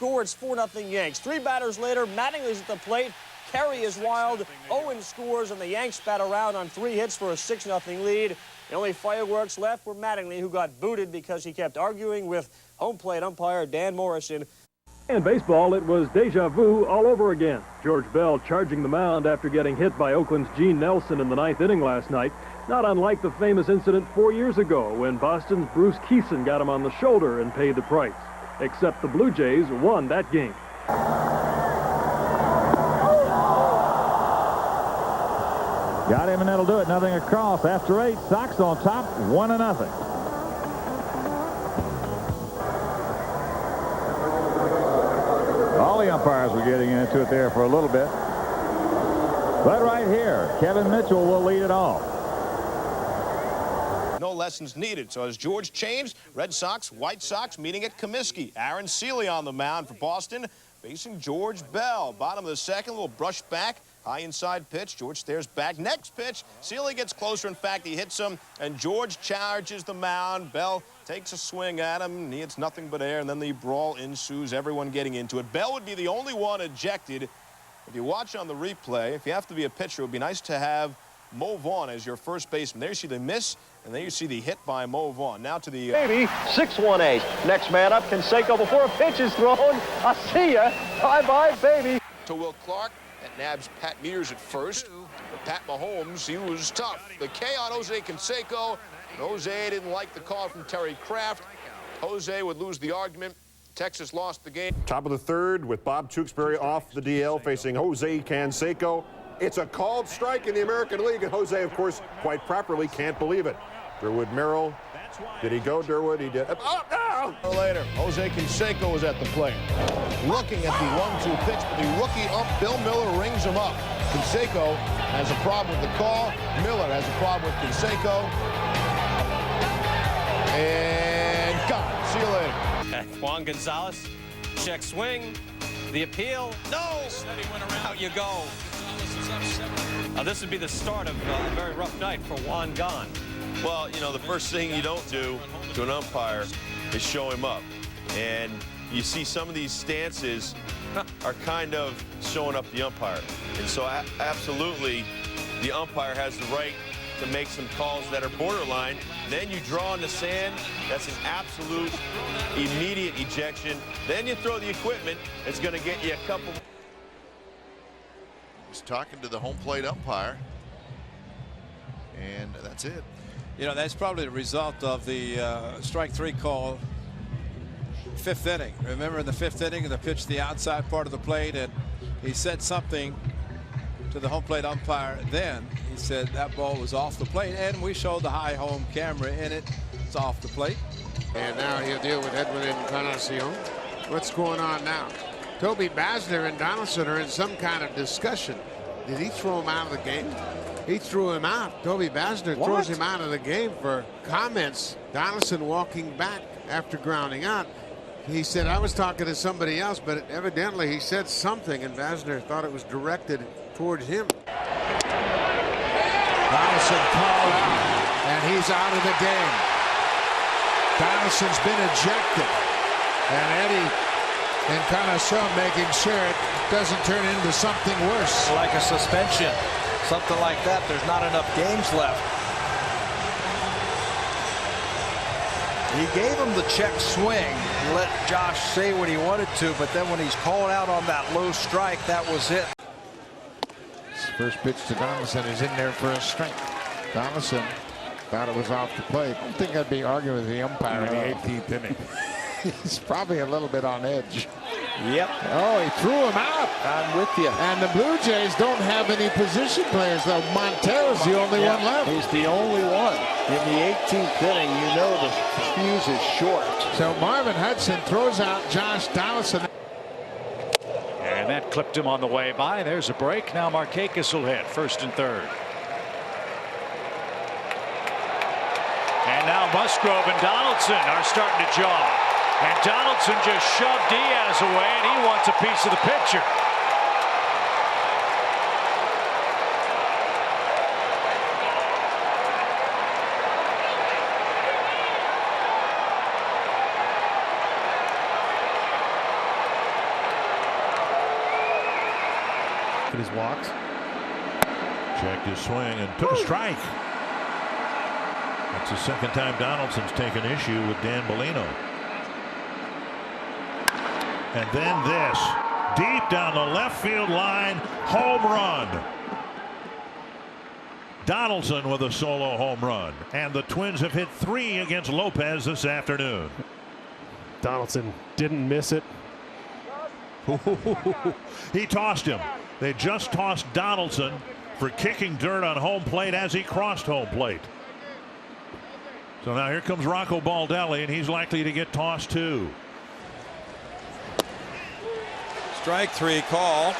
Score, it's 4-0 Yanks. 3 batters later, Mattingly's at the plate. Carey is wild. Owen scores, and the Yanks bat around on 3 hits for a 6-0 lead. The only fireworks left were Mattingly, who got booted because he kept arguing with home plate umpire Dan Morrison. In baseball, it was deja vu all over again. George Bell charging the mound after getting hit by Oakland's Gene Nelson in the 9th inning last night. Not unlike the famous incident 4 years ago when Boston's Bruce Keeson got him on the shoulder and paid the price. Except the Blue Jays won that game. Got him, and that'll do it. Nothing across. After 8, Sox on top, 1-0. All the umpires were getting into it there for a little bit. But right here, Kevin Mitchell will lead it off. No lessons needed. So as George changed, Red Sox, White Sox meeting at Comiskey. Aaron Seeley on the mound for Boston, facing George Bell. Bottom of the second, a little brush back. High inside pitch. George stares back. Next pitch. Seeley gets closer. In fact, he hits him, and George charges the mound. Bell takes a swing at him, and he hits nothing but air, and then the brawl ensues, everyone getting into it. Bell would be the only one ejected. If you watch on the replay, if you have to be a pitcher, it would be nice to have Mo Vaughn as your first baseman. There you see the miss, and there you see the hit by Mo Vaughn. Now to the... Baby, 6-1-8. Next man up, Canseco before a pitch is thrown. I see ya. Bye-bye, baby. To Will Clark. That nabs Pat Mears at first. But Pat Mahomes, he was tough. The K on Jose Canseco. Jose didn't like the call from Terry Kraft. Jose would lose the argument. Texas lost the game. Top of the third with Bob Tewksbury off the DL facing Jose Canseco. It's a called strike in the American League, and Jose, of course, quite properly can't believe it. Durwood Merrill. Did he go, Durwood? He did. Oh, no! Later, Jose Canseco was at the plate. Looking at the 1-2 pitch, but the rookie ump, Bill Miller, rings him up. Canseco has a problem with the call. Miller has a problem with Canseco. And gone. See you later. Juan Gonzalez, check swing. The appeal. No! Out you go. Now, this would be the start of a very rough night for Juan Gon. Well, you know, the first thing you don't do to an umpire is show him up. And you see some of these stances are kind of showing up the umpire. And so absolutely the umpire has the right to make some calls that are borderline. Then you draw in the sand. That's an absolute immediate ejection. Then you throw the equipment. It's going to get you a couple. He's talking to the home plate umpire. And that's it. You know, that's probably the result of the strike 3 call, 5th inning. Remember in the 5th inning, they pitched the outside part of the plate, and he said something to the home plate umpire. Then he said that ball was off the plate, and we showed the high home camera in it. It's off the plate. And now he'll deal with Edwin Encarnacion. What's going on now? Toby Basner and Donaldson are in some kind of discussion. Did he throw him out of the game? He threw him out. Toby Basner throws him out of the game for comments. Donaldson walking back after grounding out. He said, I was talking to somebody else, but evidently he said something, and Basner thought it was directed towards him. Donaldson called out, and he's out of the game. Donaldson's been ejected, and Eddie Encarnacion making sure it doesn't turn into something worse. Like a suspension. Something like that. There's not enough games left. He gave him the check swing, let Josh say what he wanted to, but then when he's called out on that low strike, that was it. His first pitch to Donaldson is in there for a strike. Donaldson thought it was off the plate. I don't think I'd be arguing with the umpire in the 18th inning. He's probably a little bit on edge. Yep. Oh, he threw him out. I'm with you. And the Blue Jays don't have any position players, though. Montero's the only one left. He's the only one. In the 18th inning, you know the fuse is short. So Marvin Hudson throws out Josh Donaldson. And that clipped him on the way by. There's a break. Now Markakis will hit 1st and 3rd. And now Musgrove and Donaldson are starting to jog. And Donaldson just shoved Diaz away, and he wants a piece of the picture. in his walks. Checked his swing and took a strike. That's the second time Donaldson's taken issue with Dan Bellino. And then this, deep down the left field line, home run. Donaldson with a solo home run. And the Twins have hit 3 against Lopez this afternoon. Donaldson didn't miss it. He tossed him. They just tossed Donaldson for kicking dirt on home plate as he crossed home plate. So now here comes Rocco Baldelli, and he's likely to get tossed too. Strike 3 call.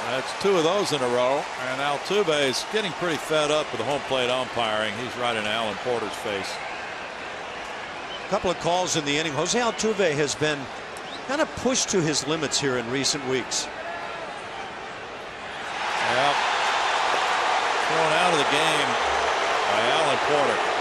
That's 2 of those in a row. And Altuve is getting pretty fed up with the home plate umpiring. He's right in Alan Porter's face. A couple of calls in the inning. Jose Altuve has been kind of pushed to his limits here in recent weeks. Yeah. Thrown out of the game by Alan Porter.